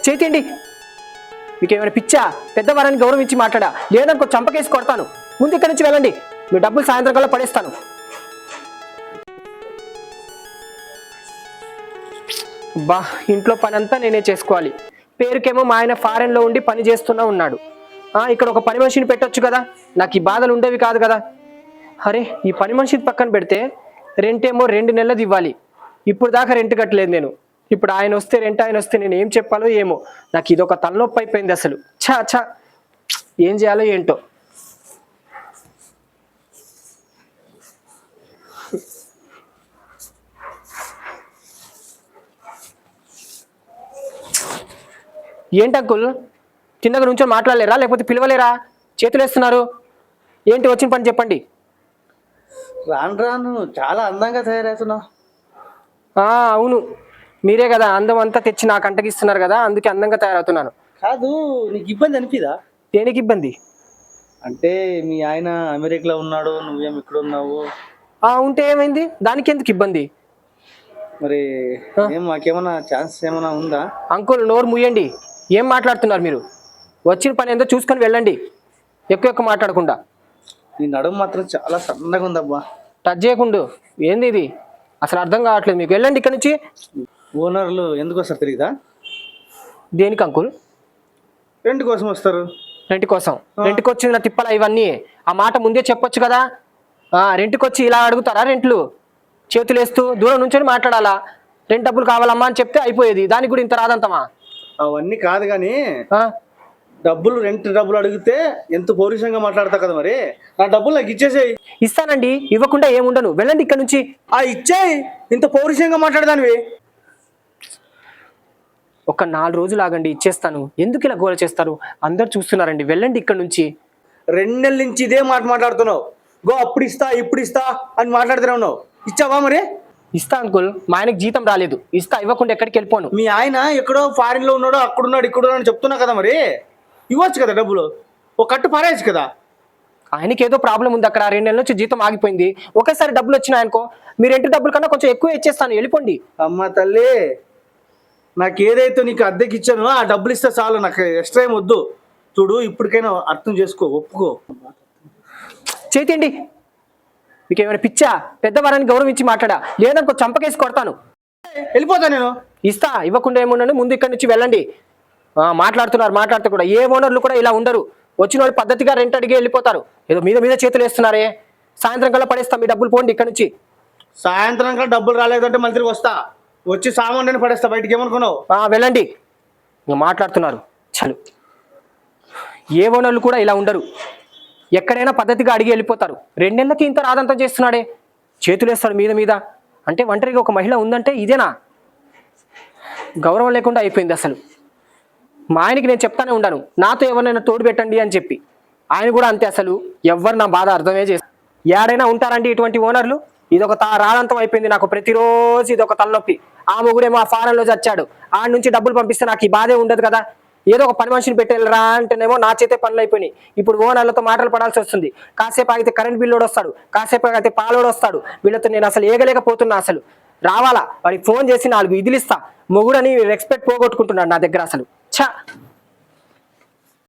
చేతిండి. మీకేమైనా పిచ్చా? పెద్దవారాన్ని గౌరవించి మాట్లాడా, లేదనుకో చంపకేసి కొడతాను. ముందు ఇక్కడి నుంచి వెళ్ళండి, మీ డబ్బులు సాయంత్రం కల్లా పడేస్తాను. బా, ఇంట్లో పని అంతా నేనే చేసుకోవాలి. పేరుకేమో మా ఆయన ఫారెన్లో ఉండి పని చేస్తున్నా ఉన్నాడు. ఇక్కడ ఒక పని మనిషిని పెట్టొచ్చు కదా, నాకు ఈ బాధలు ఉండేవి కాదు కదా. అరే, ఈ పని మనిషిని పక్కన పెడితే రెంట్ ఏమో 2 నెలలది ఇవ్వాలి. ఇప్పుడు దాకా రెంట్ కట్టలేదు నేను. ఇప్పుడు ఆయన వస్తే నేను ఏం చెప్పాలో ఏమో. నాకు ఇదొక తలనొప్పి అయిపోయింది అసలు. ఛా, ఏం చేయాలో ఏంటో. ఏంటి అంకుల్, కిందకు నుంచో మాట్లాడలేరా, లేకపోతే పిలవలేరా? చేతులు వేస్తున్నారు ఏంటి? వచ్చిన పని చెప్పండి. రాను రాను చాలా అందంగా తయారవుతున్నావు. అవును, మీరే కదా అందం అంతా తెచ్చి నాకు అంటగిస్తున్నారు కదా, అందుకే అందంగా తయారవుతున్నాను. కాదు, నీకు ఇబ్బంది అనిపిదా? దేనికి ఇబ్బంది? అంటే మీ ఆయన అమెరికాలో ఉన్నాడు, నువ్వేం ఇక్కడ ఉన్నావు. ఉంటే ఏమైంది? దానికి ఎందుకు ఇబ్బంది? మరి మాకేమన్నా ఛాన్స్ ఏమైనా ఉందా? అంకుల్, నోరు ముయ్యండి. ఏం మాట్లాడుతున్నారు మీరు? వచ్చిన పని ఏందో చూసుకొని వెళ్ళండి, ఎక్కువ మాట్లాడకుండా. నీ నడుము మాత్రం చాలా సన్నగా ఉందబ్బా. టచ్ చేయకుండా. ఏంది ఇది? అసలు అర్థం కావట్లేదు మీకు. వెళ్ళండి ఇక్కడ నుంచి. ఓనర్లు ఎందుకు వస్తారు తెలియదా? దేనికి అంకుల్? రెంట్ కోసం వస్తారు. రెంట్ కోసం? రెంట్కి వచ్చిన తిప్పలా ఇవన్నీ? ఆ మాట ముందే చెప్పొచ్చు కదా. రెంట్కి వచ్చి ఇలా అడుగుతారా రెంట్లు? చేతులు వేస్తూ దూరం నుంచొని మాట్లాడాలా? రెంట్ డబ్బులు కావాలమ్మా అని చెప్తే అయిపోయేది, దానికి కూడా ఇంత రాదంతమా? అవన్నీ కాదు కానీ రెంట్ డబ్బులు అడిగితే ఎంత పౌరుషంగా మాట్లాడతా కదా, మరి నా డబ్బులు నాకు ఇచ్చేసేయి. ఇస్తానండి, ఇవ్వకుండా ఏముండను. వెళ్ళండి ఇక్కడ నుంచి. ఇచ్చేయి. ఇంత పౌరుషంగా మాట్లాడదానివి. ఒక 4 రోజులు ఆగండి, ఇచ్చేస్తాను. ఎందుకు ఇలా గోల చేస్తారు? అందరు చూస్తున్నారండి. వెళ్ళండి ఇక్కడ నుంచి. 2 నెలల నుంచి ఇదే మాట మాట్లాడుతున్నావు. అప్పుడు ఇస్తా ఇప్పుడు ఇస్తా అని మాట్లాడుతూనే ఉన్నావు. ఇచ్చావా? మరి ఇస్తా అంకుల్, మా ఆయనకి జీతం రాలేదు. ఇస్తా, ఇవ్వకుండా ఎక్కడికి వెళ్ళిపోను. మీ ఆయన ఎక్కడో ఫారిన్ లో ఉన్నాడో, అక్కడున్నాడు ఇక్కడున్నాడు అని చెప్తున్నా కదా, మరి ఇవ్వచ్చు కదా డబ్బులు. ఒక కట్టు పారేయచ్చు కదా. ఆయనకి ఏదో ప్రాబ్లం ఉంది అక్కడ. 2 నెలల నుంచి జీతం ఆగిపోయింది. ఒకేసారి డబ్బులు వచ్చినాయనుకో, మీరు రెంట్ డబ్బుల కన్నా కొంచెం ఎక్కువ ఇచ్చేస్తాను, వెళ్ళిపోండి. అమ్మ తల్లి, నాకు ఏదైతే నీకు అద్దెకి ఇచ్చానో ఆ డబ్బులు ఇస్తే చాలు, నాకు ఎక్స్ట్రా ఏం వద్దు. చూడు, ఇప్పటికైనా అర్థం చేసుకో, ఒప్పుకో. చేతిండి. మీకు ఏమైనా పిచ్చా? పెద్దవారాన్ని గౌరవించి మాట్లాడా, లేదనుకో చంపకేసి కొడతాను. వెళ్ళిపోతా నేను. ఇస్తా, ఇవ్వకుండా ఏముండను. ముందు ఇక్కడి నుంచి వెళ్ళండి. మాట్లాడితే కూడా ఏ ఓనర్లు కూడా ఇలా ఉండరు. వచ్చిన వాళ్ళు పద్ధతిగా రెంట్ అడిగి వెళ్ళిపోతారు. ఏదో మీద చేతులు వేస్తున్నారే. సాయంత్రం కల్లా పడేస్తా, మీ డబ్బులు పోండి ఇక్కడ నుంచి. సాయంత్రం కల్లా డబ్బులు రాలేదంటే మళ్ళీ తిరిగి వస్తా. వచ్చి సామాన్యుని పడేస్తా బయటికి. ఏమనుకున్నావు? వెళ్ళండి. ఇంకా మాట్లాడుతున్నారు చాలు. ఏ ఓనర్లు కూడా ఇలా ఉండరు. ఎక్కడైనా పద్ధతిగా అడిగి వెళ్ళిపోతారు. 2 నెలలకి ఇంత రాదంతం చేస్తున్నాడే. చేతులు వేస్తాడు మీద. అంటే ఒంటరిగా ఒక మహిళ ఉందంటే ఇదేనా? గౌరవం లేకుండా అయిపోయింది అసలు. మా ఆయనకి నేను చెప్తానే ఉన్నాను, నాతో ఎవరినైనా తోడు పెట్టండి అని చెప్పి. ఆయన కూడా అంతే. అసలు ఎవరు నా బాధ అర్థమే చేస్తారు. ఏడైనా ఉంటారండి ఇటువంటి ఓనర్లు? ఇదొక రాదంతం అయిపోయింది నాకు. ప్రతిరోజు ఇదొక తలనొప్పి. ఆ మొగుడేమో ఆ ఫారెన్లో చచ్చాడు, ఆడ నుంచి డబ్బులు పంపిస్తే నాకు ఈ బాధే ఉండదు కదా. ఏదో ఒక పని మనిషిని పెట్టేళ్ళరా అంటేనేమో నా చేతే పనులు అయిపోయినాయి. ఇప్పుడు ఓనర్లతో మాటలు పడాల్సి వస్తుంది. కాసేపు ఆగితే కరెంట్ బిల్లోడు వస్తాడు, కాసేపు ఆగితే పాలోడు వస్తాడు. వీళ్ళతో నేను అసలు ఏగలేకపోతున్నా. అసలు రావాలా వాడికి ఫోన్ చేసి 4 ఇదిలిస్తా. మొగుడని రెస్పెక్ట్ పోగొట్టుకుంటున్నాడు నా దగ్గర అసలు. ఛా.